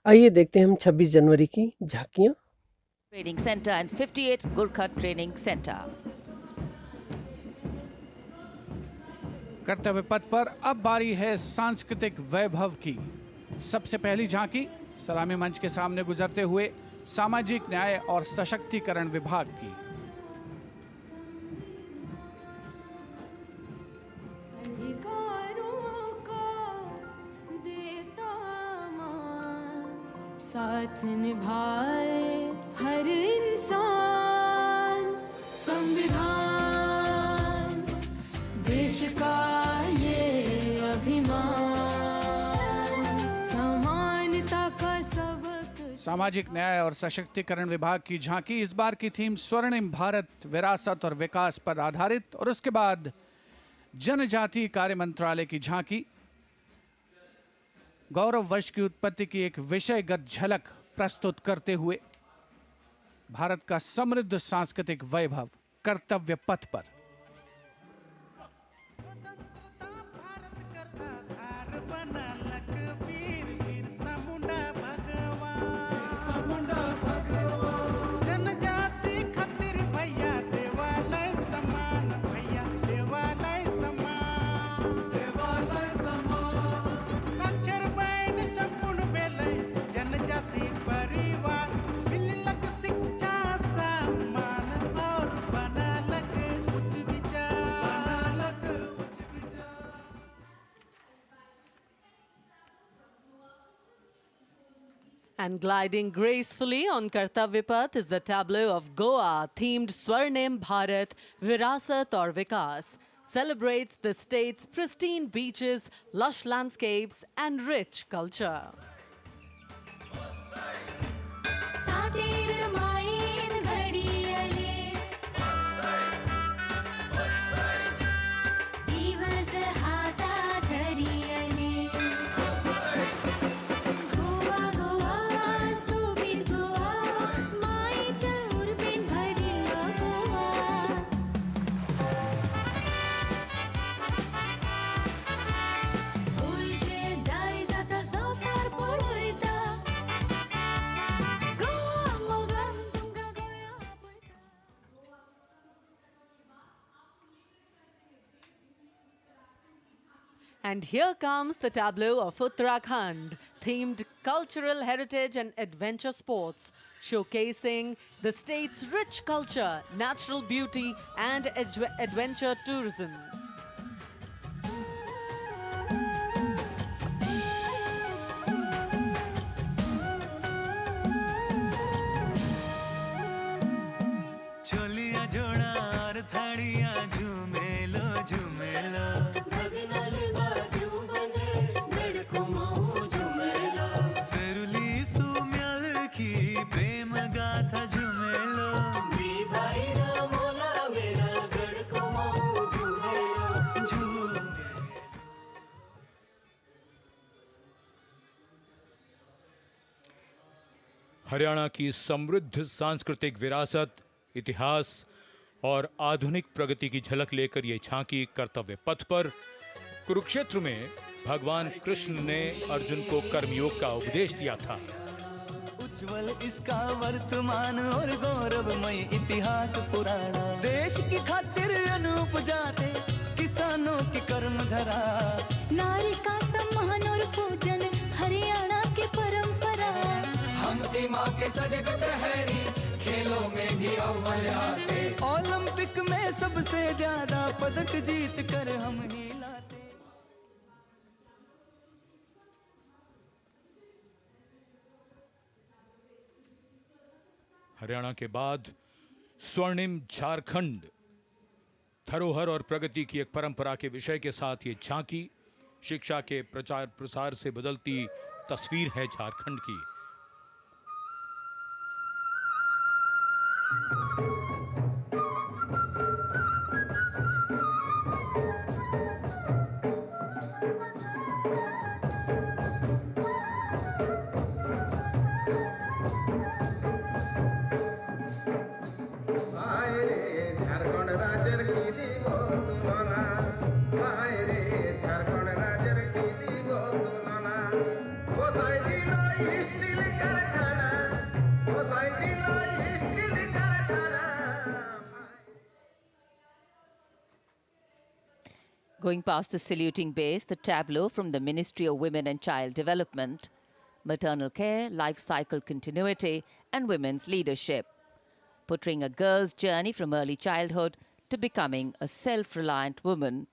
आइए देखते हैं हम 26 जनवरी की झांकियां। Training Center and 58 Gurkha Training Center. कर्तव्य पथ पर अब बारी है सांस्कृतिक वैभव की। सबसे पहली झांकी सलामी मंच के सामने गुजरते हुए सामाजिक न्याय और सशक्तिकरण विभाग की। साथ निभाए हर इंसान, संविधान देश का ये अभिमान, समानता का सबक। सामाजिक न्याय और सशक्तिकरण विभाग की झांकी इस बार की थीम स्वर्णिम भारत, विरासत और विकास पर आधारित, और उसके बाद जनजातीय कार्य मंत्रालय की झांकी गौरव वर्ष की उत्पत्ति की एक विषयगत झलक प्रस्तुत करते हुए भारत का समृद्ध सांस्कृतिक वैभव कर्तव्य पथ पर। And gliding gracefully on Kartavya Path is the tableau of Goa, themed Swarnim Bharat, Virasat aur Vikas. Celebrates the state's pristine beaches, lush landscapes and rich culture. And here comes the tableau of Uttarakhand, themed cultural heritage and adventure sports, showcasing the state's rich culture, natural beauty, and adventure tourism. Haryana की समृद्ध सांस्कृतिक विरासत, इतिहास और आधुनिक प्रगति की झलक लेकर ये झांकी कर्तव्य पथ पर कुरुक्षेत्र में भगवान कृष्ण ने अर्जुन को कर्मयोग का उपदेश दिया था। उज्जवल इसका वर्तमान और गौरवमय इतिहास पुराना, देश की खातिर अनूप जाते किसानों की कर्म धरा, नारी का सम्मान और पूजन हरियाणा की परंपरा, हम सीमा के सजग प्रहरी खेलों में भी अव्वल आते, ओलंपिक में सबसे ज्यादा पदक जीत कर हम ही लाते। हरियाणा के बाद स्वर्णिम झारखंड, धरोहर और प्रगति की एक परंपरा के विषय के साथ ये झांकी शिक्षा के प्रचार प्रसार से बदलती तस्वीर है झारखंड की। झारखंड राज्य की Going past the saluting base, the tableau from the Ministry of Women and Child Development, maternal care, life cycle continuity, and women's leadership, portraying a girl's journey from early childhood to becoming a self-reliant woman.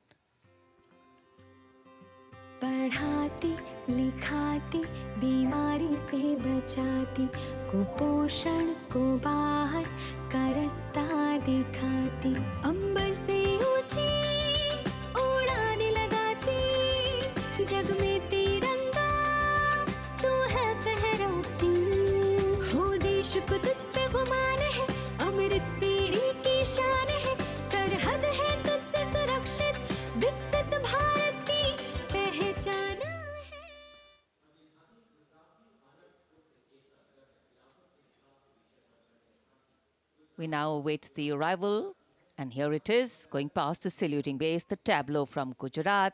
पढ़ाती लिखाती बीमारी से बचाती कुपोषण को बाहर का रास्ता दिखाती अंबर से ऊंची उड़ान लगाती जग में तिरंगा तू है फहराती हो देश को तुझ पे गुमान है अमृत पीढ़ी की शान है सरहद है तुझसे सुरक्षित विकसित भारत की पहचान है। We now await the arrival, and here it is, going past the saluting base, the tableau from Gujarat.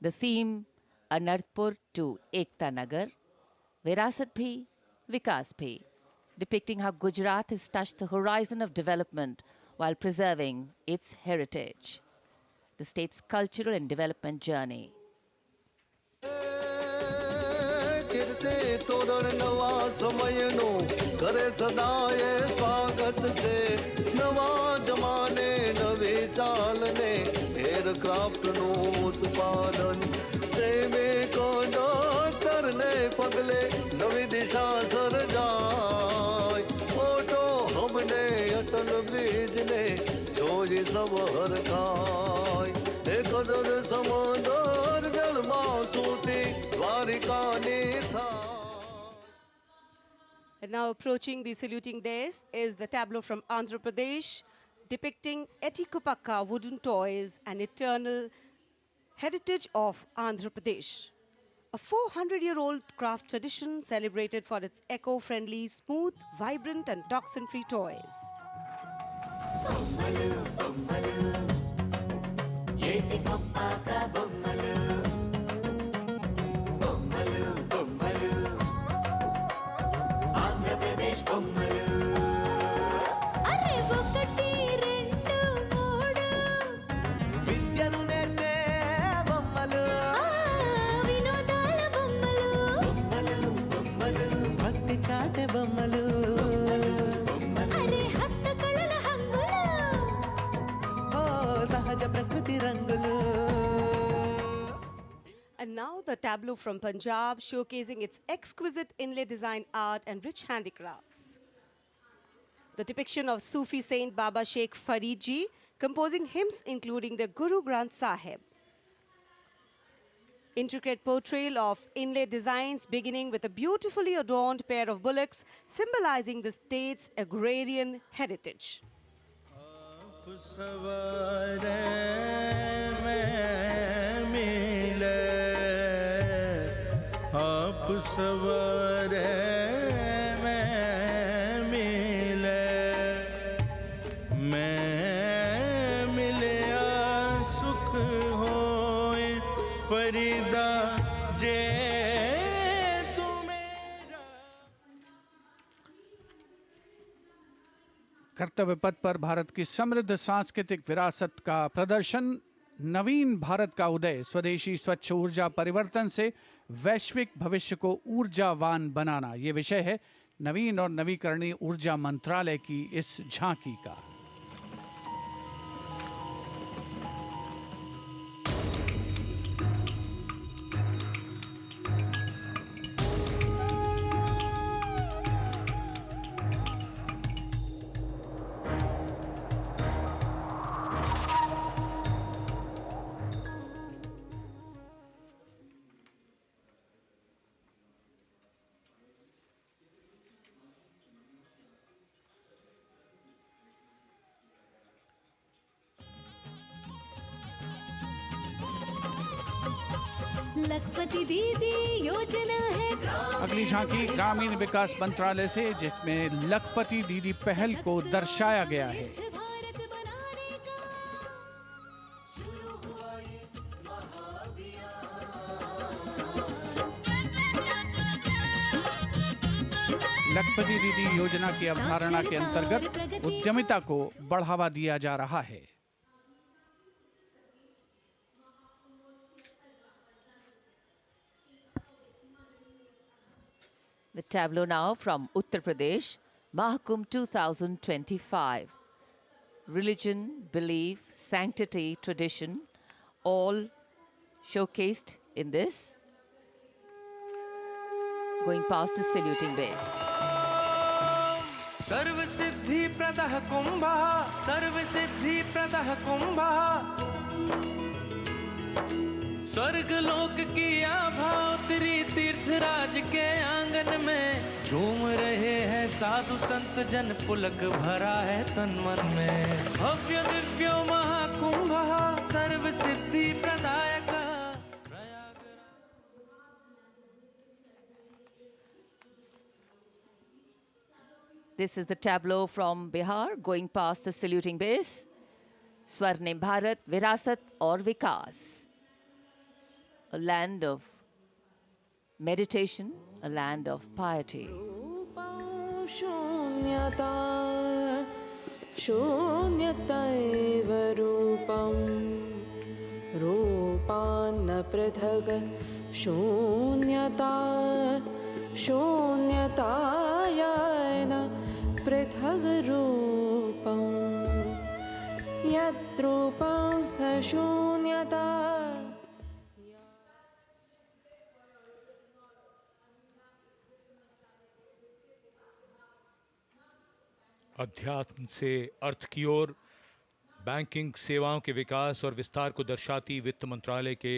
The theme, Anarpur to Ekta Nagar, Virasat Bhi, Vikas Bhi, depicting how Gujarat has touched the horizon of development while preserving its heritage. The state's cultural and development journey. Kirti Toran નવા સમયનો કરે સદાય સ્વાગત છે નવા જમાને નવી ચાલને એરક્રાફ્ટનું ઉત્પાદન સૈનિકો ડોક્ટરને પગલે નવી દિશા સર્જાય ઓટો હબને અટલ બ્રિજને જોઈ સબ હરખાય એ કદર સમંદર જળમાં સૂતી દ્વારિકાની થાય. And now approaching the saluting dais is the tableau from Andhra Pradesh, depicting Etikupakka wooden toys, an eternal heritage of Andhra Pradesh. A 400-year-old craft tradition celebrated for its eco-friendly, smooth, vibrant and toxin-free toys. అరే ఒకటి రెండు మూడు విద్యను నేర్పే బొమ్మలు వినోదాల బొమ్మలు బొమ్మలు భక్తి చాటే బొమ్మలు అరే హస్తకళల హంగులు ఓ సహజ ప్రకృతి రంగులు. And now the tableau from Punjab, showcasing its exquisite inlay design art and rich handicrafts. The depiction of Sufi saint Baba Sheikh Farid Ji composing hymns including the Guru Granth Sahib. Intricate portrayal of inlay designs beginning with a beautifully adorned pair of bullocks symbolizing the state's agrarian heritage. सवारे में मिले आप सवारे में मिले मैं मिलिया सुख होए फरीदा जे तू मेरा. कर्तव्य पथ पर भारत की समृद्ध सांस्कृतिक विरासत का प्रदर्शन, नवीन भारत का उदय, स्वदेशी स्वच्छ ऊर्जा परिवर्तन से वैश्विक भविष्य को ऊर्जावान बनाना, ये विषय है नवीन और नवीकरणीय ऊर्जा मंत्रालय की इस झांकी का. लखपति दीदी योजना है अगली झांकी ग्रामीण विकास मंत्रालय से, जिसमें लखपति दीदी पहल को दर्शाया गया है. भारत बनाने का शुरू हुआ ये लखपति दीदी योजना की अवधारणा के अंतर्गत उद्यमिता को बढ़ावा दिया जा रहा है. The tableau now from Uttar Pradesh, Mahakumbh 2025. Religion, belief, sanctity, tradition, all showcased in this. Going past the saluting base. सर्व सिद्धि प्रदः कुंभः, सर्व सिद्धि प्रदः कुंभः, स्वर्ग लोक की आभा उतरी तीर्थराज के आंगन में, झूम रहे हैं साधु संत जन, पुलक भरा है तन मन में। भव्य दिव्यो महाकुंभः, सर्व सिद्धि प्रदायकः। This is the tableau from Bihar, going past the saluting base. Swarnim Bharat, Virasat aur Vikas. A land of meditation, a land of piety. शून्यता शून्यतैव रूपं रूपान्न पृथग् शून्यता शून्यतायैन पृथग् रूपं यद्रूपं स शून्यता। अध्यात्म से अर्थ की ओर बैंकिंग सेवाओं के विकास और विस्तार को दर्शाती वित्त मंत्रालय के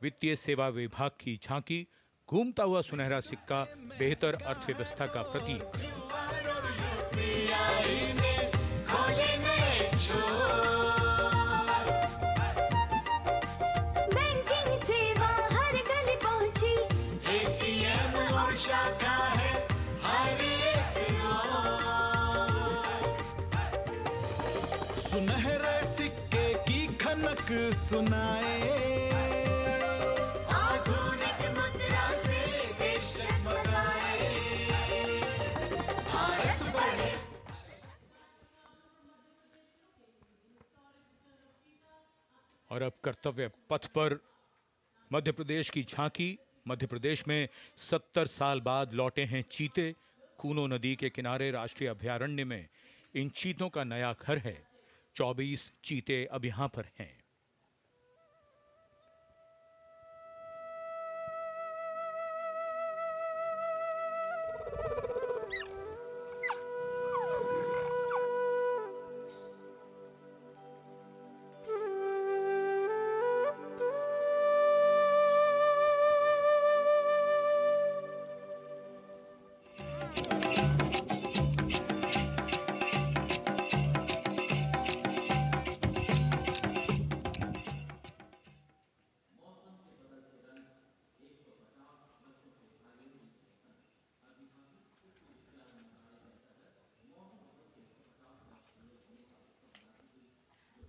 वित्तीय सेवा विभाग की झांकी, घूमता हुआ सुनहरा सिक्का बेहतर अर्थव्यवस्था का प्रतीक। बैंकिंग सेवा हर गली पहुंची, एटीएम और शाखा है हर एक ओर। सुनहरे सिक्के की खनक सुनाए, आधुनिक मुद्रा से देश जगमगाए, भारत बढ़े। और अब कर्तव्य पथ पर मध्य प्रदेश की झांकी। मध्य प्रदेश में 70 साल बाद लौटे हैं चीते। कूनो नदी के किनारे राष्ट्रीय अभयारण्य में इन चीतों का नया घर है। 24 चीते अब यहां पर हैं।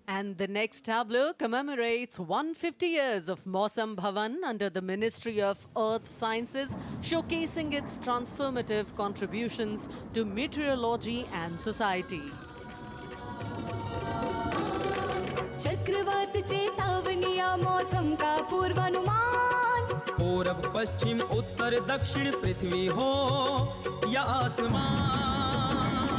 And the next tableau commemorates 150 years of Mausam Bhavan under the Ministry of Earth Sciences, showcasing its transformative contributions to meteorology and society. चक्रवात चेतावनियां मौसम का पूर्वानुमान, पूरब पश्चिम उत्तर दक्षिण पृथ्वी हो या आसमान,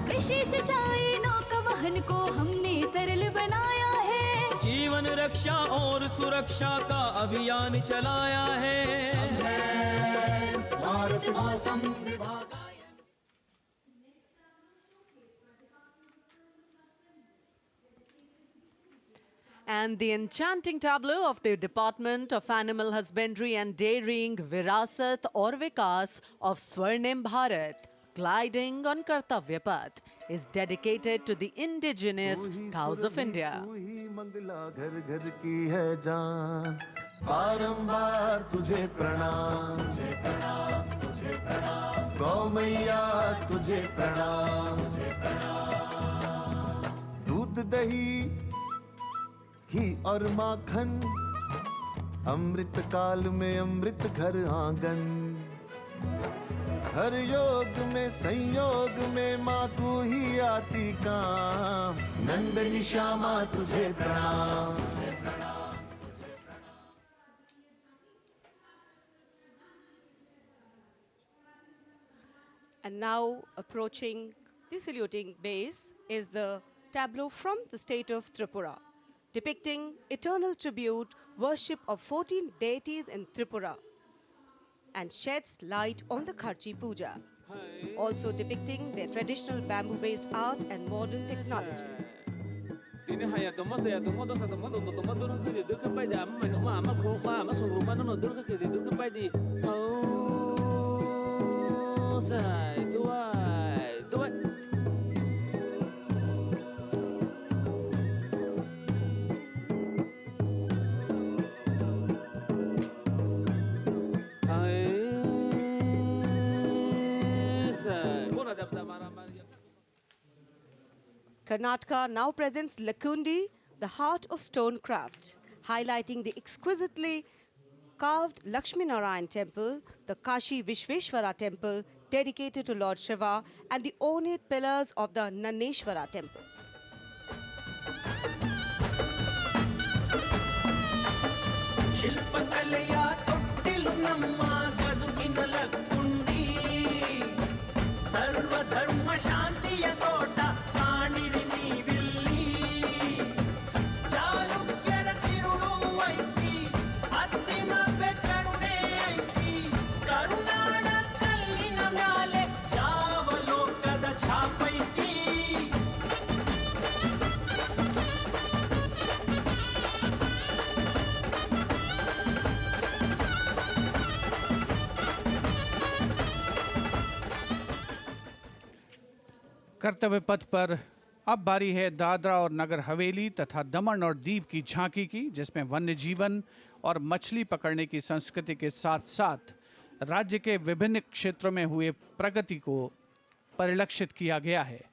कृषि सिंचाई नौका वहन को हमने सरल बनाया है, जीवन रक्षा और सुरक्षा का अभियान चलाया है। भारत मौसम विभाग। And the enchanting tableau of the Department of Animal Husbandry and Dairying, Virasat aur Vikas of Swarnim Bharat, gliding on Kartavya Path, is dedicated to the indigenous cows of India. तू ही मंगला घर घर की है जान, बारंबार तुझे प्रणाम, तुझे प्रणाम, तुझे प्रणाम, गौ मैया तुझे प्रणाम, तुझे प्रणाम। दूध दही घी और माखन, अमृत काल में अमृत घर आंगन, हर योग में संयोग में माँ तू ही आती काम, नंदनी श्यामा तुझे प्रणाम, तुझे प्रणाम, तुझे प्रणाम। And now approaching the saluting base is the tableau from the state of Tripura, depicting eternal tribute, worship of 14 deities in Tripura, and sheds light on the Kharchi Puja, also depicting their traditional bamboo-based art and modern technology. Karnataka now presents Lakundi, the heart of stone craft, highlighting the exquisitely carved Lakshmi Narayan temple, the Kashi Vishveshwara temple dedicated to Lord Shiva, and the ornate pillars of the Naneshwara temple. कर्तव्य पथ पर अब बारी है दादरा और नगर हवेली तथा दमन और दीव की झांकी की, जिसमें वन्य जीवन और मछली पकड़ने की संस्कृति के साथ साथ राज्य के विभिन्न क्षेत्रों में हुए प्रगति को परिलक्षित किया गया है।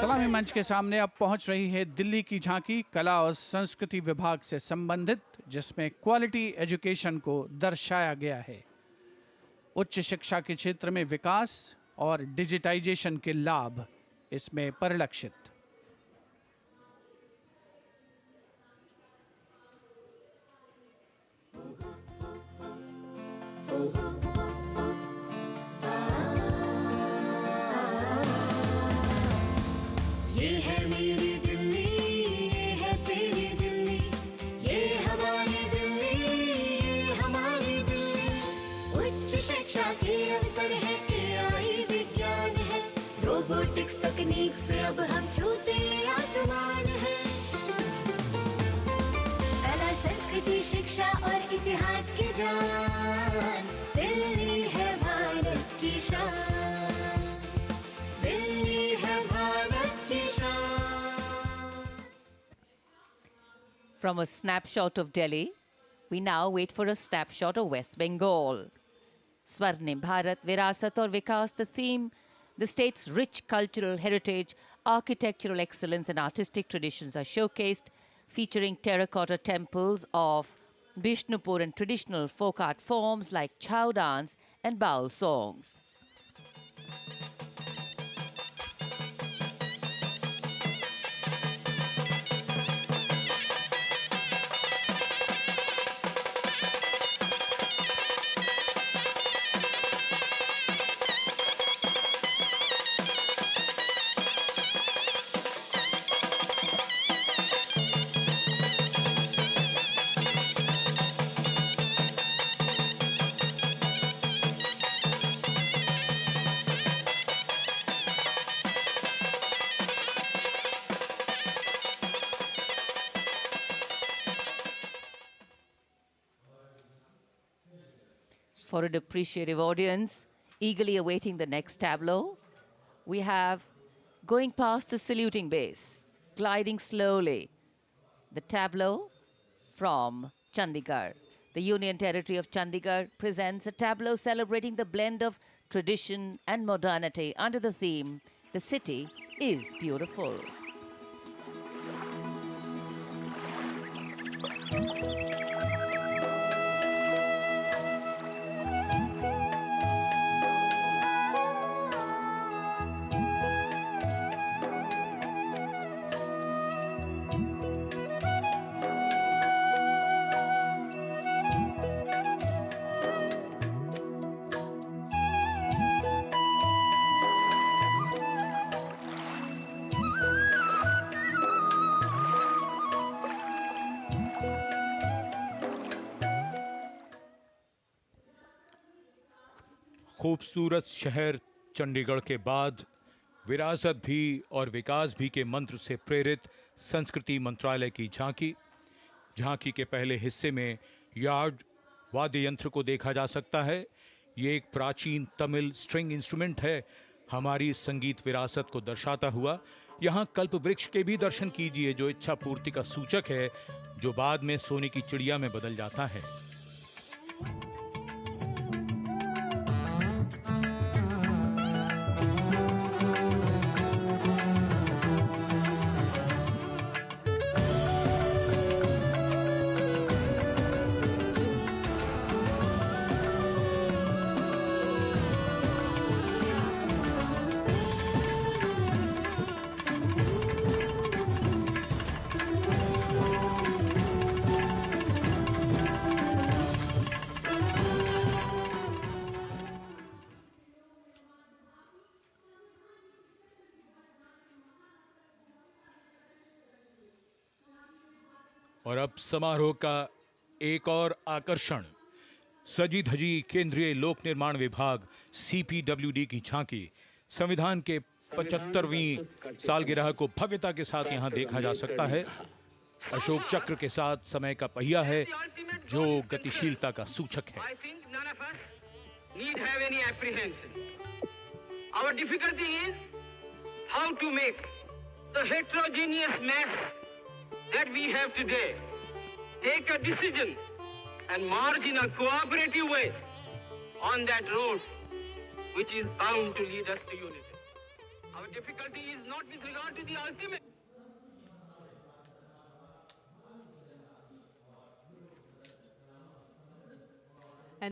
सलामी मंच के सामने अब पहुंच रही है दिल्ली की झांकी कला और संस्कृति विभाग से संबंधित, जिसमें क्वालिटी एजुकेशन को दर्शाया गया है। उच्च शिक्षा के क्षेत्र में विकास और डिजिटाइजेशन के लाभ इसमें परिलक्षित। ये है मेरी दिल्ली, ये है तेरी दिल्ली, ये हमारी दिल्ली, ये हमारी दिल्ली। उच्च शिक्षा के अवसर है, AI विज्ञान है, रोबोटिक्स तकनीक से अब हम छूते आसमान है। कला संस्कृति शिक्षा और इतिहास की जान, दिल्ली है भारत की शान, दिल्ली है भारत की शान। From a snapshot of Delhi, we now wait for a snapshot of West Bengal. Swarnim Bharat, Virasat aur Vikas, the theme, the state's rich cultural heritage, architectural excellence and artistic traditions are showcased, featuring terracotta temples of Bishnupur and traditional folk art forms like chow dance and baul songs. For an appreciative audience, eagerly awaiting the next tableau, we have going past the saluting base, gliding slowly, the tableau from Chandigarh, The Union Territory of Chandigarh presents a tableau celebrating the blend of tradition and modernity under the theme, "The City is Beautiful." खूबसूरत शहर चंडीगढ़ के बाद विरासत भी और विकास भी के मंत्र से प्रेरित संस्कृति मंत्रालय की झांकी के पहले हिस्से में यार्ड वाद्य यंत्र को देखा जा सकता है। ये एक प्राचीन तमिल स्ट्रिंग इंस्ट्रूमेंट है, हमारी संगीत विरासत को दर्शाता हुआ। यहाँ कल्प वृक्ष के भी दर्शन कीजिए, जो इच्छा पूर्ति का सूचक है, जो बाद में सोने की चिड़िया में बदल जाता है। और अब समारोह का एक और आकर्षण, सजी धजी केंद्रीय लोक निर्माण विभाग CPWD की झांकी। संविधान के 75वीं सालगिरह को भव्यता के साथ यहां देखा जा सकता है। अशोक चक्र के साथ समय का पहिया है, जो गतिशीलता का सूचक है। Our difficulty is how to make the heterogeneous mass that we have today take a decision and march in a cooperative way on that road which is bound to lead us to unity. Our difficulty is not with regard to the ultimate.